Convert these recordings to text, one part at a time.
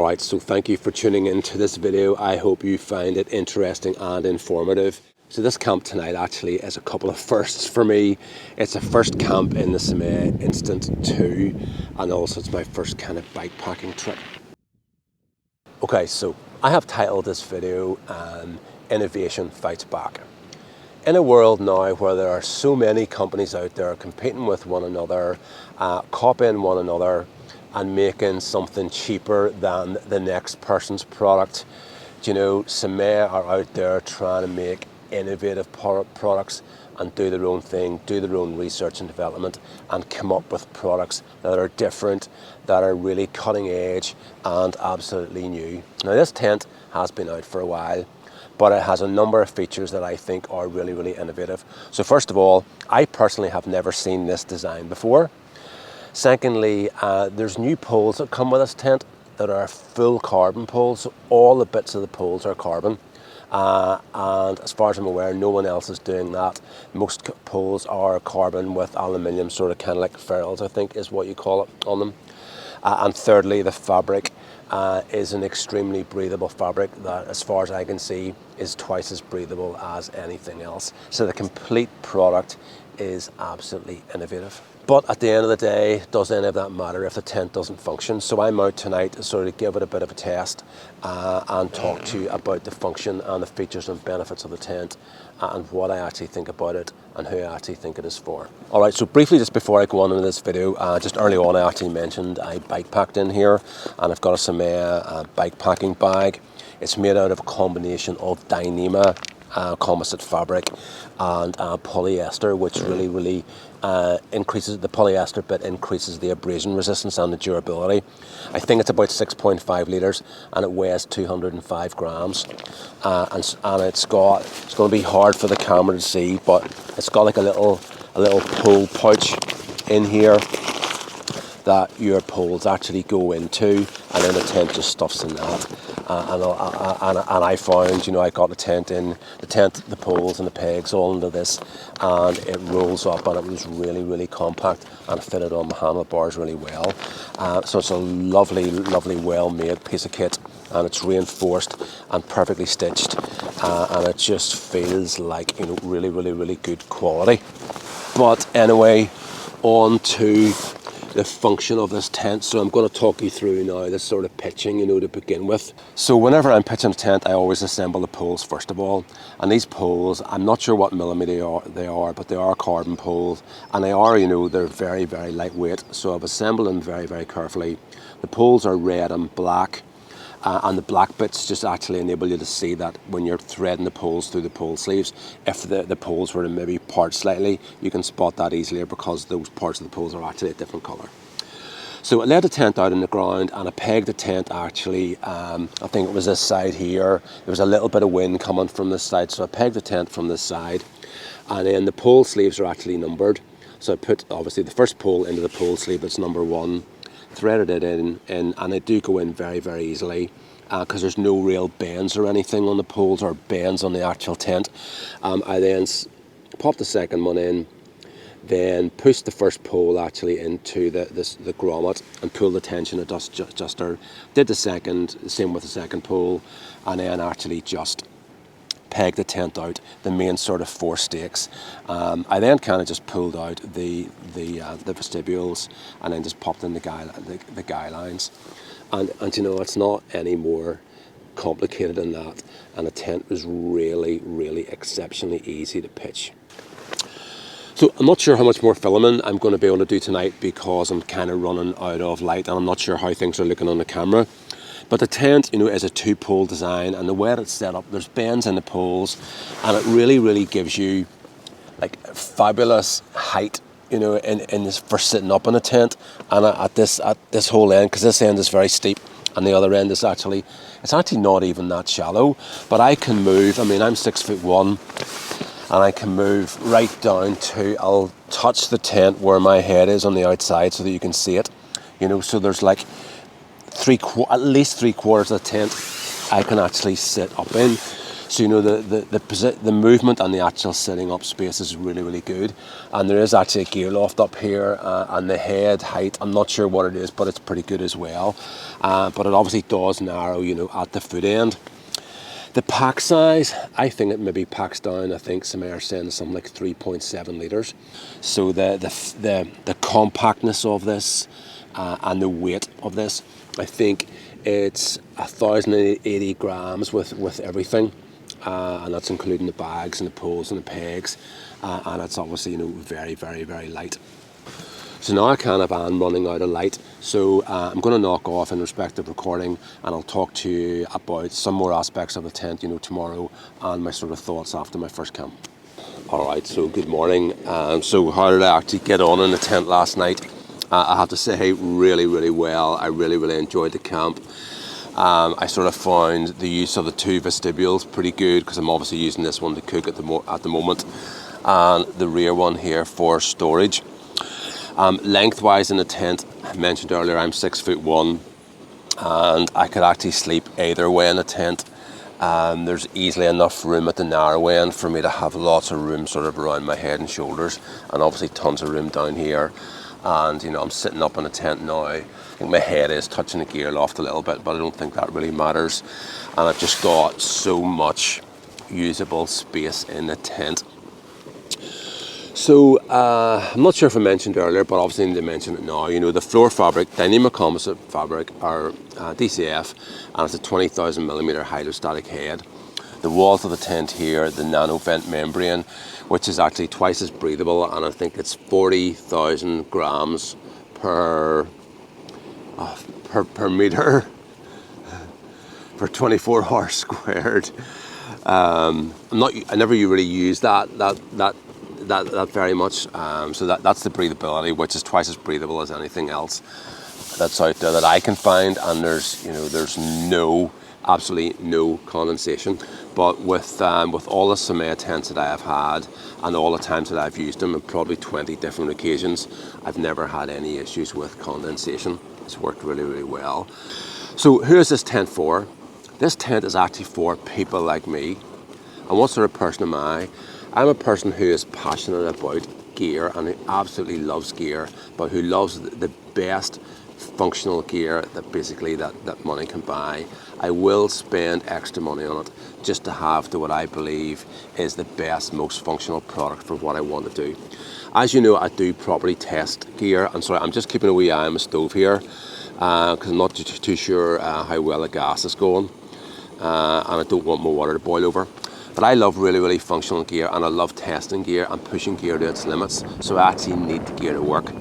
Alright, so thank you for tuning into this video. I hope you find it interesting and informative. So this camp tonight actually is a couple of firsts for me. It's a first camp in the Samaya Instant 2, and also it's my first kind of bikepacking trip. Okay, so I have titled this video Innovation Fights Back. In a world now where there are so many companies out there competing with one another, copying one another, and making something cheaper than the next person's product, you know, Samaya are out there trying to make innovative products and do their own thing, do their own research and development, and come up with products that are different, that are really cutting edge and absolutely new. Now this tent has been out for a while, but it has a number of features that I think are really, really innovative. So first of all, I personally have never seen this design before. Secondly, there's new poles that come with this tent that are full carbon poles, so all the bits of the poles are carbon. And as far as I'm aware, no one else is doing that. Most poles are carbon with aluminium, sort of kind of like ferrules, I think is what you call it, on them. And thirdly, the fabric is an extremely breathable fabric that, as far as I can see, is twice as breathable as anything else. So the complete product is absolutely innovative. But at the end of the day, does any of that matter if the tent doesn't function? So I'm out tonight to sort of give it a bit of a test and talk to you about the function and the features and benefits of the tent and what I actually think about it and who I actually think it is for. All right, so briefly, just before I go on into this video, just early on I actually mentioned I bike packed in here, and I've got a Samaya bikepacking bag. It's made out of a combination of Dyneema composite fabric and polyester, which really increases the polyester bit, increases the abrasion resistance and the durability. I think it's about 6.5 litres and it weighs 205 grams, and it's going to be hard for the camera to see, but it's got like a little pull pouch in here that your poles actually go into, and then the tent just stuffs in that. And I found, you know, I got the tent, the poles and the pegs all into this, and it rolls up, and it was really compact and fitted on the handlebars really well. So it's a lovely well-made piece of kit, and it's reinforced and perfectly stitched, and it just feels like, you know, really good quality. But anyway, on to the function of this tent. So I'm going to talk you through now this sort of pitching, you know, to begin with. So whenever I'm pitching a tent, I always assemble the poles first of all, and these poles, I'm not sure what millimeter they are, but they are carbon poles, and they are, you know, they're very lightweight. So I've assembled them very carefully. The poles are red and black, and the black bits just actually enable you to see that when you're threading the poles through the pole sleeves, if the poles were to maybe part slightly, you can spot that easier because those parts of the poles are actually a different colour. So I laid the tent out on the ground, and I pegged the tent actually, I think it was this side here. There was a little bit of wind coming from this side, so I pegged the tent from this side, and then the pole sleeves are actually numbered. So I put obviously the first pole into the pole sleeve that's number 1, threaded it in, and they do go in very easily because there's no real bends or anything on the poles or bends on the actual tent. I then popped the second one in, then pushed the first pole actually into the grommet and pulled the tension adjuster. Did the same with the second pole, and then actually just pegged the tent out, the main sort of 4 stakes. I then kind of just pulled out the vestibules and then just popped in the guy lines. And you know, it's not any more complicated than that, and the tent was really exceptionally easy to pitch. So I'm not sure how much more filming I'm going to be able to do tonight because I'm kind of running out of light, and I'm not sure how things are looking on the camera. But the tent, you know, is a 2-pole design, and the way it's set up, there's bends in the poles, and it really gives you like fabulous height, you know, in this, for sitting up in a tent. And at this whole end, because this end is very steep, and the other end is actually, it's actually not even that shallow, but I can move. I mean, I'm 6'1", and I can move right down to, I'll touch the tent where my head is on the outside so that you can see it, you know. So there's like at least 3/4 of the tent I can actually sit up in. So the movement and the actual sitting up space is really, really good. And there is actually a gear loft up here, and the head height, I'm not sure what it is, but it's pretty good as well. But it obviously does narrow, at the foot end. The pack size, I think it maybe packs down, I think Samaya saying something like 3.7 litres. So the compactness of this and the weight of this, I think it's 1,080 grams with everything. And that's including the bags and the poles and the pegs. And it's obviously, very, very, very light. So now I kind of am running out of light, so I'm going to knock off in respect of recording, and I'll talk to you about some more aspects of the tent, tomorrow, and my sort of thoughts after my first camp. Alright, so good morning. So how did I actually get on in the tent last night? I have to say, really, really well. I really, really enjoyed the camp. I sort of found the use of the two vestibules pretty good, because I'm obviously using this one to cook at the moment, and the rear one here for storage. Lengthwise in the tent, I mentioned earlier, I'm 6'1", and I could actually sleep either way in the tent. There's easily enough room at the narrow end for me to have lots of room sort of around my head and shoulders, and obviously tons of room down here. And I'm sitting up in the tent now. I think my head is touching the gear loft a little bit, but I don't think that really matters. And I've just got so much usable space in the tent. So, I'm not sure if I mentioned earlier, but obviously I need to mention it now. The floor fabric, Dyneema composite fabric, or DCF, and it's a 20,000mm hydrostatic head. The walls of the tent here, the nano vent membrane, which is actually twice as breathable, and I think it's 40,000 grams per meter for 24 hours squared. I never really use that very much. So that's the breathability, which is twice as breathable as anything else that's out there that I can find. And there's absolutely no condensation. But with all the Samaya tents that I have had, and all the times that I've used them, and probably 20 different occasions, I've never had any issues with condensation. It's worked really, really well. So who is this tent for? This tent is actually for people like me. And what sort of person am I? I'm a person who is passionate about gear and who absolutely loves gear, but who loves the best functional gear that money can buy. I will spend extra money on it just to have what I believe is the best, most functional product for what I want to do. As you know, I do property test gear. I'm sorry, I'm just keeping a wee eye on my stove here, because I'm not too sure how well the gas is going, and I don't want my water to boil over. But I love really, really functional gear, and I love testing gear and pushing gear to its limits, so I actually need the gear to work.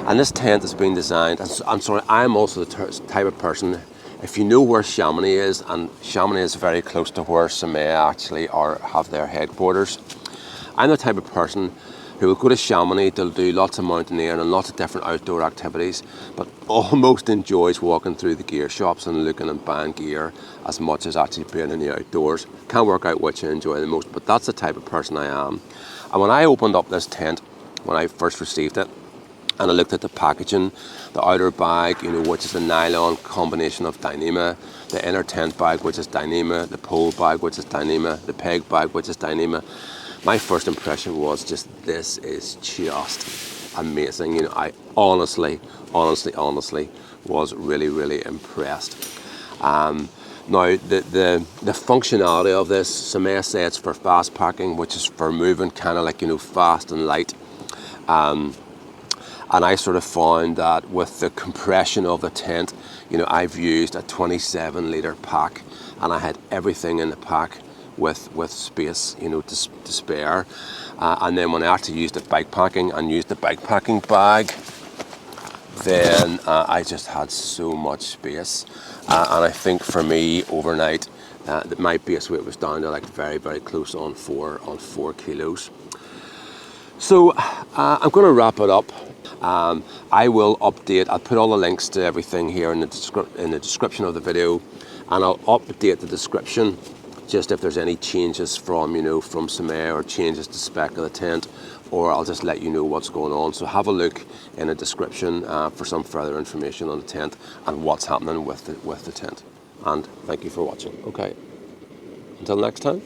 And this tent has been designed, and I'm sorry, I'm also the type of person, if you know where Chamonix is, and Chamonix is very close to where Samaya actually have their headquarters, I'm the type of person who will go to Chamonix, they'll do lots of mountaineering and lots of different outdoor activities, but almost enjoys walking through the gear shops and looking and buying gear as much as actually being in the outdoors. Can't work out which I enjoy the most, but that's the type of person I am. And when I opened up this tent, when I first received it, and I looked at the packaging, the outer bag, which is a nylon combination of Dyneema, the inner tent bag, which is Dyneema, the pole bag, which is Dyneema, the peg bag, which is Dyneema, my first impression was just, this is just amazing. I honestly was really, really impressed. Now, the functionality of this, Samaya says it's for fast packing, which is for moving kind of like, fast and light. And I sort of found that with the compression of the tent, I've used a 27-litre pack, and I had everything in the pack with space, to spare. And then when I actually used the bikepacking and used the bikepacking bag, then I just had so much space. And I think for me, overnight, my base weight was down to like very, very close on 4 kilos. So I'm going to wrap it up. I will update, I'll put all the links to everything here in the description of the video, and I'll update the description just if there's any changes from Samaya, or changes to spec of the tent, or I'll just let you know what's going on. So have a look in the description for some further information on the tent and what's happening with the tent. And thank you for watching. Okay. Until next time.